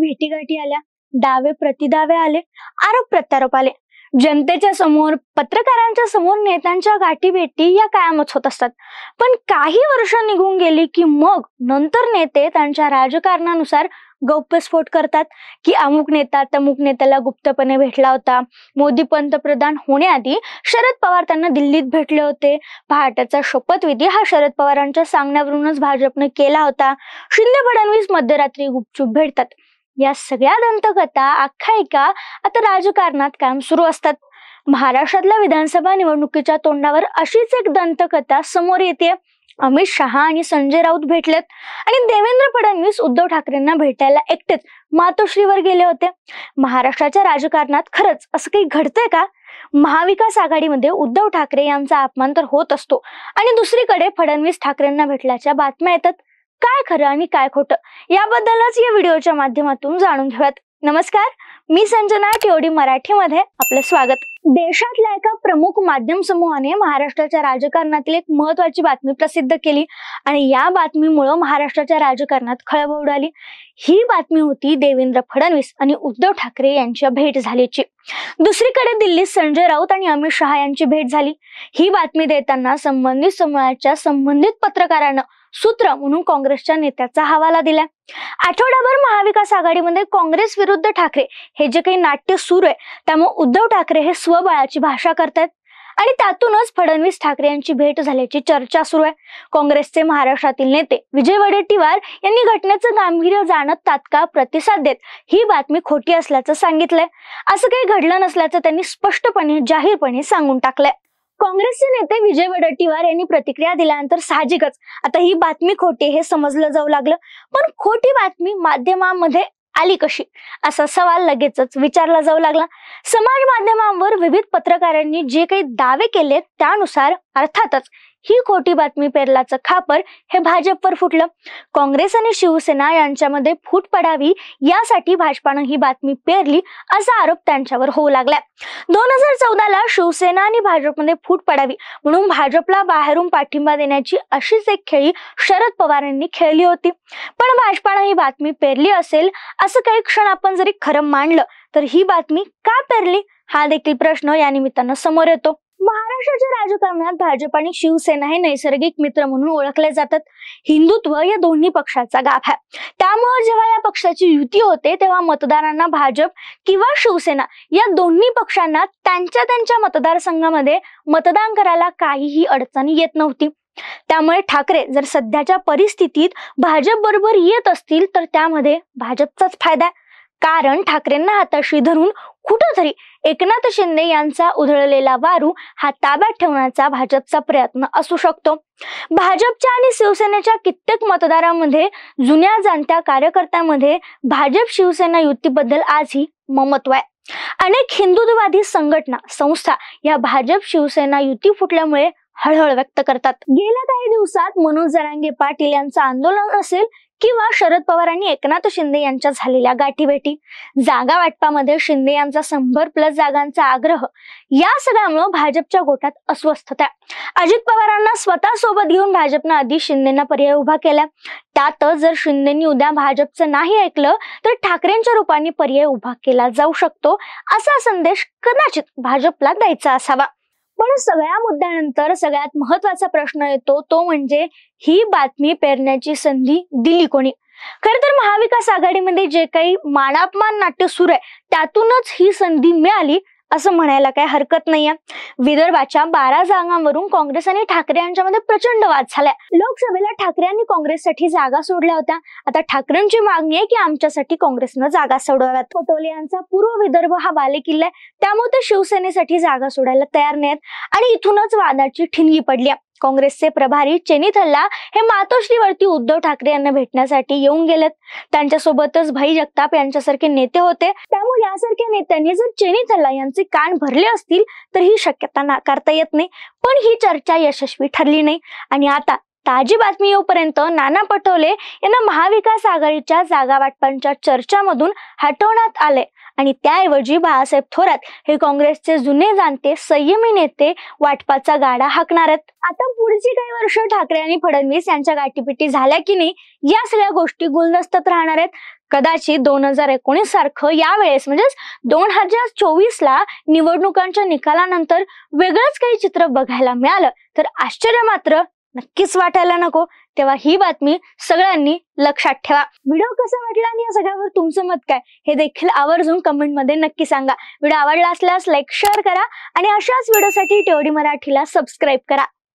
भेटीगाठी आल्या, दावे प्रतिदावे आले, आरोप प्रत्यारोप आले. जनतेच्या समोर, पत्रकारांच्या समोर नेत्यांच्या गाठीभेटी या कायमच होत असतात. पण काही वर्ष निघून गेली की मग नंतर नेते त्यांच्या राजकारणानुसार गौप्यस्फोट करतात की अमुक नेता तमुक नेत्याला गुप्तपणे भेटला होता, मोदी पंतप्रधान होण्याआधी शरद पवार त्यांना दिल्लीत भेटले होते, पहाटेचा शपथविधी हा शरद पवारांच्या सांगण्यावरूनच भाजपने केला होता, शिंदे फडणवीस मध्यरात्री गुपचूप भेटतात. या सगळ्या दंतकथा आख्यायिका आता राजकारणात कायम सुरू असतात. महाराष्ट्रातल्या विधानसभा निवडणुकीच्या तोंडावर अशीच एक दंतकथा समोर येते. अमित शहा आणि संजय राऊत भेटलेत आणि देवेंद्र फडणवीस उद्धव ठाकरेंना भेटायला एकटेच मातोश्रीवर गेले होते. महाराष्ट्राच्या राजकारणात खरंच असं काही घडतंय का? महाविकास आघाडीमध्ये उद्धव ठाकरे यांचा अपमान तर होत असतो आणि दुसरीकडे फडणवीस ठाकरेंना भेटल्याच्या बातम्या येतात. काय खरं आणि काय खोटं याबद्दलच या व्हिडिओच्या माध्यमातून जाणून घेऊयात. नमस्कार, मी संजना टीओडी मराठीमध्ये आपलं स्वागत. देशातल्या एका प्रमुख माध्यम समूहाने महाराष्ट्राच्या राजकारणातील एक महत्वाची बातमी प्रसिद्ध केली आणि या बातमीमुळे महाराष्ट्राच्या राजकारणात खळबळ उडाली. ही बातमी होती देवेंद्र फडणवीस आणि उद्धव ठाकरे यांची भेट झाल्याची. दुसरीकडे दिल्लीत संजय राऊत आणि अमित शहा यांची भेट झाली. ही बातमी देताना संबंधित समूहाच्या संबंधित पत्रकारानं सूत्र म्हणून काँग्रेसच्या नेत्याचा हवाला दिलाय. आठवडाभर महाविकास आघाडीमध्ये काँग्रेस विरुद्ध ठाकरे हे जे काही नाट्य सुरू आहे त्यामुळे उद्धव ठाकरे हे स्वबळाची भाषा करतात आणि त्यातूनच फडणवीस ठाकरे यांची भेट झाल्याची चर्चा सुरू आहे. काँग्रेसचे महाराष्ट्रातील नेते विजय वडेट्टीवार यांनी घटनेचं गांभीर्य जाणत तात्काळ प्रतिसाद देत ही बातमी खोटी असल्याचं सांगितलंय. असं काही घडलं नसल्याचं त्यांनी स्पष्टपणे जाहीरपणे सांगून टाकलंय. काँग्रेसचे नेते विजय वडेट्टीवार यांनी प्रतिक्रिया दिल्यानंतर साहजिकच आता ही बातमी खोटी हे समजलं जाऊ लागलं. पण खोटी बातमी माध्यमांमध्ये आली कशी असा सवाल लगेचच विचारला जाऊ लागला. समाज माध्यमांवर विविध पत्रकारांनी जे काही दावे केले त्यानुसार अर्थातच ही खोटी बातमी पेरल्याचं खापर हे भाजपवर फुटलं. काँग्रेस आणि शिवसेना यांच्यामध्ये फूट पडावी यासाठी भाजपानं ही बातमी पेरली असा आरोप त्यांच्यावर होऊ लागलाय. 2014ला शिवसेना आणि भाजपमध्ये फूट पडावी म्हणून भाजपला बाहेरून पाठिंबा देण्याची अशीच एक खेळी शरद पवार यांनी खेळली होती. पण भाजपानं ही बातमी पेरली असेल असं काही क्षण आपण जरी खरं मानलं तर ही बातमी का पेरली हा देखील प्रश्न या निमित्तानं समोर येतो. महाराष्ट्राच्या राजकारणात भाजप आणि शिवसेना हे नैसर्गिक मित्र म्हणून ओळखले जातात. हिंदुत्व या दोन्ही पक्षाचा गाभ आहे. त्यामुळे जेव्हा या पक्षाची युती होते तेव्हा मतदारांना भाजप किंवा शिवसेना या दोन्ही पक्षांना त्यांच्या त्यांच्या मतदारसंघामध्ये मतदान करायला काहीही अडचण येत नव्हती. त्यामुळे ठाकरे जर सध्याच्या परिस्थितीत भाजप बरोबर येत असतील तर त्यामध्ये भाजपचाच फायदा आहे. कारण ठाकरेंना हाताशी धरून कुठंतरी एकनाथ शिंदे यांचा उधळलेला वारू हा ताब्यात ठेवण्याचा भाजपचा प्रयत्न असू शकतो. भाजपच्या आणि शिवसेनेच्या कित्येक मतदारांमध्ये, जुन्या जाणत्या कार्यकर्त्यांमध्ये भाजप शिवसेना युतीबद्दल आजही ममत्व आहे. अनेक हिंदुत्ववादी संघटना, संस्था या भाजप शिवसेना युती फुटल्यामुळे हळहळ व्यक्त करतात. गेल्या काही दिवसात मनोज जरांगे पाटील यांचं आंदोलन असेल किंवा शरद पवार आणि एकनाथ शिंदे यांच्या झालेल्या गाठीभेटी, जागा वाटपामध्ये शिंदे यांचा 100+ जागांचा आग्रह या सगळ्यामुळे भाजपच्या गोटात अस्वस्थता. अजित पवारांना स्वतः सोबत घेऊन भाजपनं आधी शिंदेना पर्याय उभा केला. त्यातच जर शिंदेनी उद्या भाजपचं नाही ऐकलं तर ठाकरेंच्या रूपाने पर्याय उभा केला जाऊ शकतो असा संदेश कदाचित भाजपला द्यायचा असावा. पण सगळ्या मुद्द्यानंतर सगळ्यात महत्वाचा प्रश्न येतो तो म्हणजे ही बातमी पेरण्याची संधी दिली कोणी? खर तर महाविकास आघाडीमध्ये जे काही मानापमान नाट्य सुरू आहे त्यातूनच ही संधी मिळाली असं म्हणायला काही हरकत नाहीये. विदर्भाच्या 12 जागांवरून काँग्रेस आणि ठाकरे यांच्यामध्ये प्रचंड वाद झालाय. लोकसभेला ठाकरे यांनी काँग्रेससाठी जागा सोडल्या होत्या. आता ठाकरेंची मागणी आहे की आमच्यासाठी काँग्रेसनं जागा सोडवाव्यात. पटोले यांचा पूर्व विदर्भ हा बालेकिल्ला आहे, त्यामुळे ते शिवसेनेसाठी जागा सोडायला तयार नाहीत आणि इथूनच वादाची ठिणगी पडली. काँग्रेसचे प्रभारी चेनिथल्ला हे मातोश्रीवरती उद्धव ठाकरे यांना भेटण्यासाठी येऊन गेलेत. त्यांच्यासोबतच भाई जगताप यांच्यासारखे नेते होते. त्यामुळे यासारख्या नेत्यांनी जर चेनिथल्ला यांचे कान भरले असतील तर ही शक्यता नाकारता येत नाही. पण ही चर्चा यशस्वी ठरली नाही आणि आता ताजी बातमी येऊपर्यंत नाना पटोले यांना महाविकास आघाडीच्या जागा वाटपांच्या चर्चामधून हटवण्यात आले आणि त्याऐवजी बाळासाहेब थोरात हे काँग्रेसचे जुने जाणते संयमी नेते वाटपाचा गाडा हाकणार आहेत. आता पुढची काही वर्ष ठाकरे आणि फडणवीस यांच्या गाठीपिटी झाल्या की नाही या सगळ्या गोष्टी गुलदस्त्यात राहणार आहेत. कदाचित 2019 सारखं यावेळेस म्हणजेच 2024ला निवडणुकांच्या निकालानंतर वेगळंच काही चित्र बघायला मिळालं तर आश्चर्य मात्र नक्कीच वाटायला नको. तेव्हा ही बातमी सगळ्यांनी लक्षात ठेवा. व्हिडिओ कसा वाटला आणि या सगळ्यावर तुमचं मत काय हे देखील आवर्जून कमेंट मध्ये नक्की सांगा. व्हिडिओ आवडला असल्यास लाईक शेअर करा आणि अशाच व्हिडिओसाठी टीओडी मराठीला सबस्क्राईब करा.